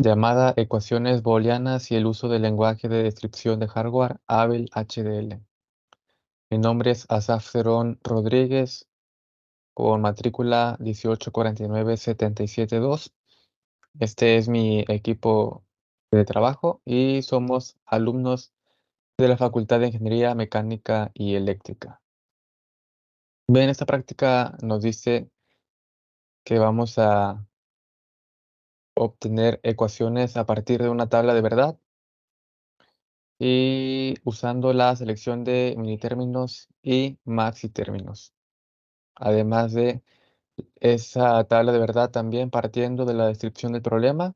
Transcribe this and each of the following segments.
llamada ecuaciones booleanas y el uso del lenguaje de descripción de hardware Abel HDL. Mi nombre es Asaf Cerón Rodríguez, con matrícula 1849772. Este es mi equipo de trabajo y somos alumnos de la Facultad de Ingeniería Mecánica y Eléctrica. Bien, esta práctica nos dice que vamos a obtener ecuaciones a partir de una tabla de verdad y usando la selección de minitérminos y maxitérminos. Además de esa tabla de verdad, también partiendo de la descripción del problema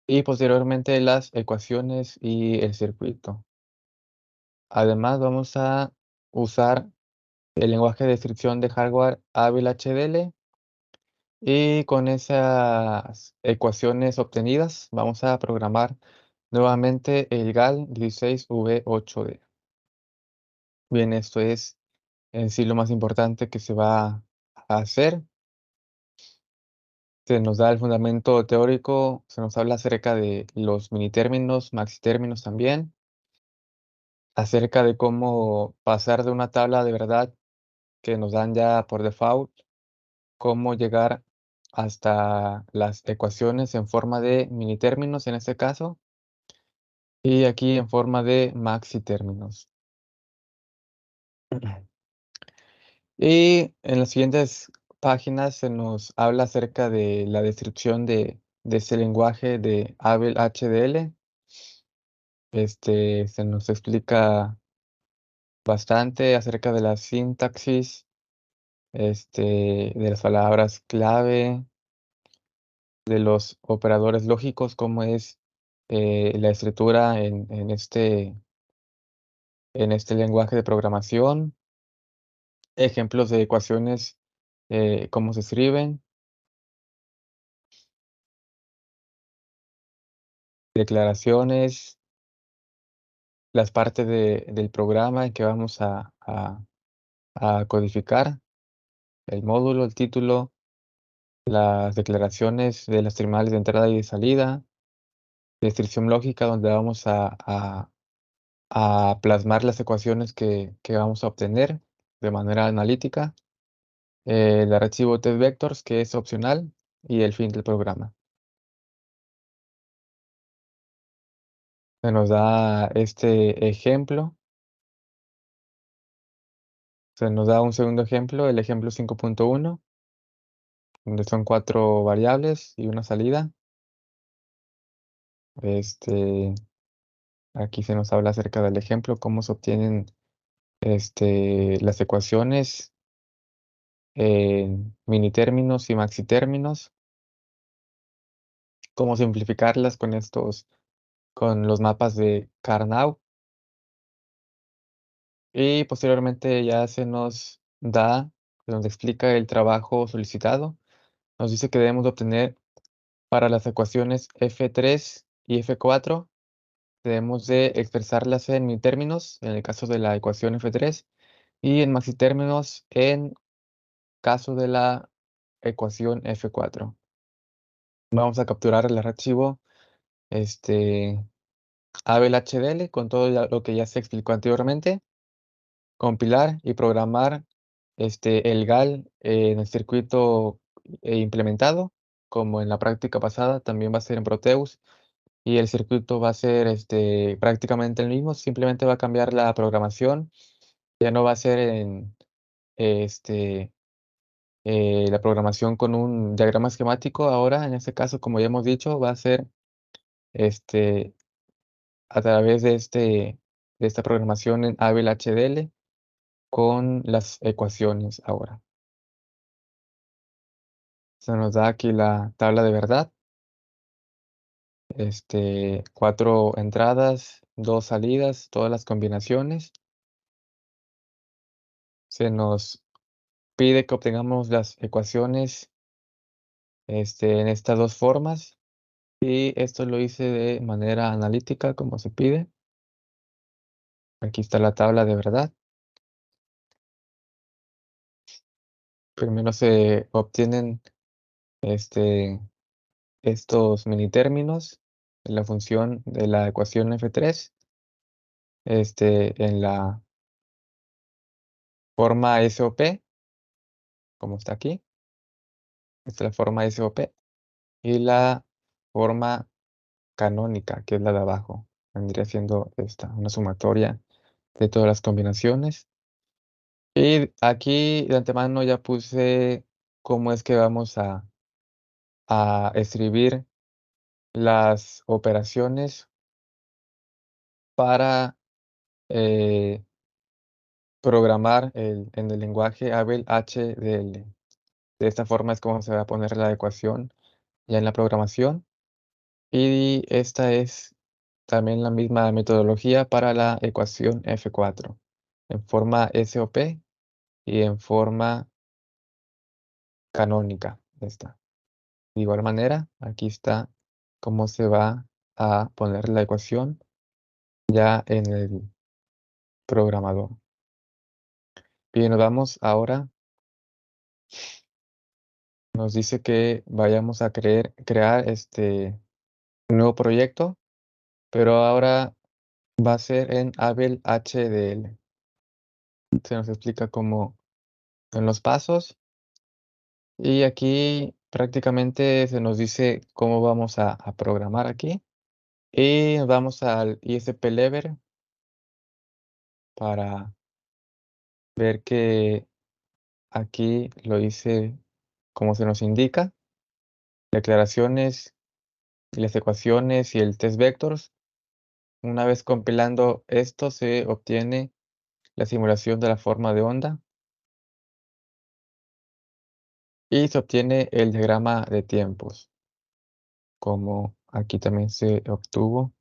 y posteriormente las ecuaciones y el circuito. Además, vamos a usar el lenguaje de descripción de hardware Abel HDL y con esas ecuaciones obtenidas vamos a programar nuevamente el GAL 16V8D. Bien, esto es en sí lo más importante que se va a hacer. Se nos da el fundamento teórico, se nos habla acerca de los minitérminos, maxitérminos también, acerca de cómo pasar de una tabla de verdad que nos dan ya por default, cómo llegar hasta las ecuaciones en forma de minitérminos en este caso, y aquí en forma de maxitérminos. Y en las siguientes páginas se nos habla acerca de la descripción de ese lenguaje de Abel HDL. Se nos explica bastante acerca de la sintaxis, de las palabras clave, de los operadores lógicos, cómo es la escritura en este lenguaje de programación, ejemplos de ecuaciones, cómo se escriben, declaraciones, las partes del programa en que vamos a codificar, el módulo, el título, las declaraciones de las terminales de entrada y de salida, descripción lógica donde vamos a plasmar las ecuaciones que vamos a obtener de manera analítica, el archivo test-vectors que es opcional y el fin del programa. Se nos da este ejemplo, se nos da un segundo ejemplo, el ejemplo 5.1, donde son 4 variables y una salida. Aquí se nos habla acerca del ejemplo, cómo se obtienen las ecuaciones en minitérminos y maxitérminos, cómo simplificarlas con los mapas de Karnaugh. Y posteriormente ya se nos explica el trabajo solicitado. Nos dice que debemos de obtener para las ecuaciones F3 y F4, debemos de expresarlas en minitérminos, en el caso de la ecuación F3, y en maxitérminos en caso de la ecuación F4. Vamos a capturar el archivo Abel HDL con todo lo que ya se explicó anteriormente, compilar y programar el GAL en el circuito implementado, como en la práctica pasada, también va a ser en Proteus, y el circuito va a ser prácticamente el mismo, simplemente va a cambiar la programación, ya no va a ser en este, la programación con un diagrama esquemático, ahora en este caso, como ya hemos dicho, va a ser este, a través de esta programación en Abel HDL con las ecuaciones ahora. Se nos da aquí la tabla de verdad. 4 entradas, 2 salidas, todas las combinaciones. Se nos pide que obtengamos las ecuaciones en estas dos formas. Y esto lo hice de manera analítica, como se pide. Aquí está la tabla de verdad. Primero se obtienen estos minitérminos la función de la ecuación F3 en la forma SOP, como está aquí. Esta es la forma SOP. Y la forma canónica, que es la de abajo. Vendría siendo esta, una sumatoria de todas las combinaciones. Y aquí de antemano ya puse cómo es que vamos a escribir las operaciones para eh, programar en el lenguaje Abel HDL. De esta forma es como se va a poner la ecuación ya en la programación. Y esta es también la misma metodología para la ecuación F4, en forma SOP y en forma canónica. Esta. De igual manera, aquí está cómo se va a poner la ecuación ya en el programador. Bien, nos vamos ahora. Nos dice que vayamos a crear un nuevo proyecto, pero ahora va a ser en Abel HDL. Se nos explica cómo en los pasos y aquí prácticamente se nos dice cómo vamos a programar aquí. Y nos vamos al ISP-Level para ver que aquí lo hice como se nos indica, declaraciones y las ecuaciones y el test vectors. Una vez compilando esto se obtiene la simulación de la forma de onda y se obtiene el diagrama de tiempos, como aquí también se obtuvo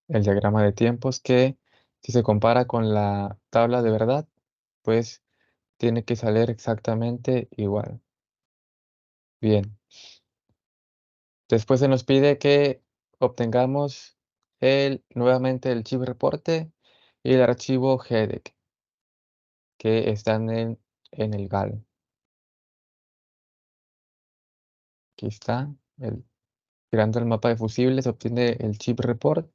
el diagrama de tiempos que si se compara con la tabla de verdad, pues tiene que salir exactamente igual. Bien. Después se nos pide que obtengamos nuevamente el chip reporte y el archivo headec que están en el GAL. Aquí está, creando el mapa de fusibles, se obtiene el chip report,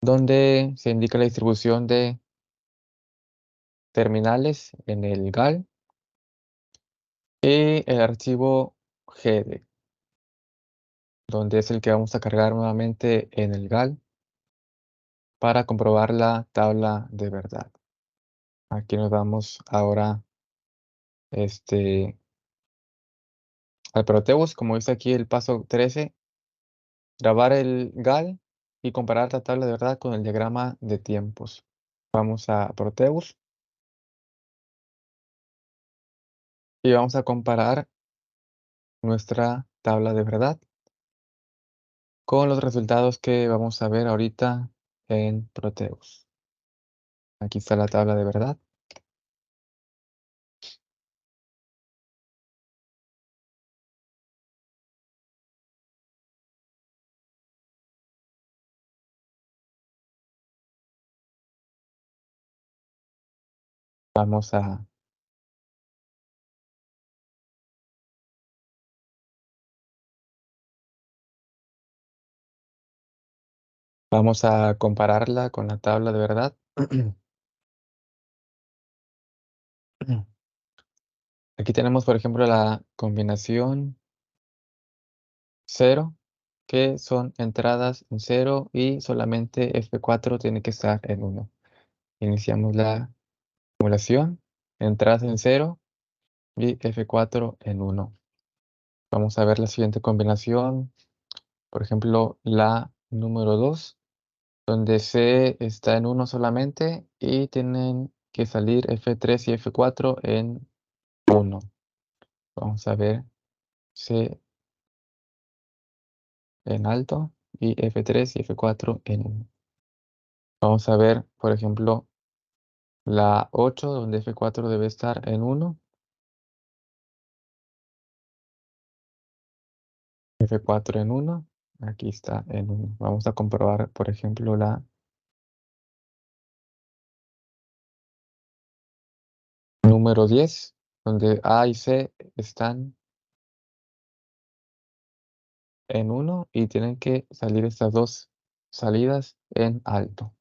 donde se indica la distribución de terminales en el GAL y el archivo headec, donde es el que vamos a cargar nuevamente en el GAL para comprobar la tabla de verdad. Aquí nos vamos ahora al Proteus, como dice aquí el paso 13, grabar el GAL y comparar la tabla de verdad con el diagrama de tiempos. Vamos a Proteus y vamos a comparar nuestra tabla de verdad con los resultados que vamos a ver ahorita en Proteus. Aquí está la tabla de verdad. Vamos a, vamos a compararla con la tabla de verdad. Aquí tenemos, por ejemplo, la combinación 0, que son entradas en 0 y solamente F4 tiene que estar en 1. Iniciamos la simulación, entradas en 0 y F4 en 1. Vamos a ver la siguiente combinación, por ejemplo, la número 2, donde C está en 1 solamente y tienen que salir F3 y F4 en 1. Vamos a ver C en alto y F3 y F4 en 1. Vamos a ver, por ejemplo, la 8, donde F4 debe estar en 1, F4 en 1, aquí está en 1. Vamos a comprobar, por ejemplo, la número 10, donde A y C están en uno y tienen que salir estas 2 salidas en alto.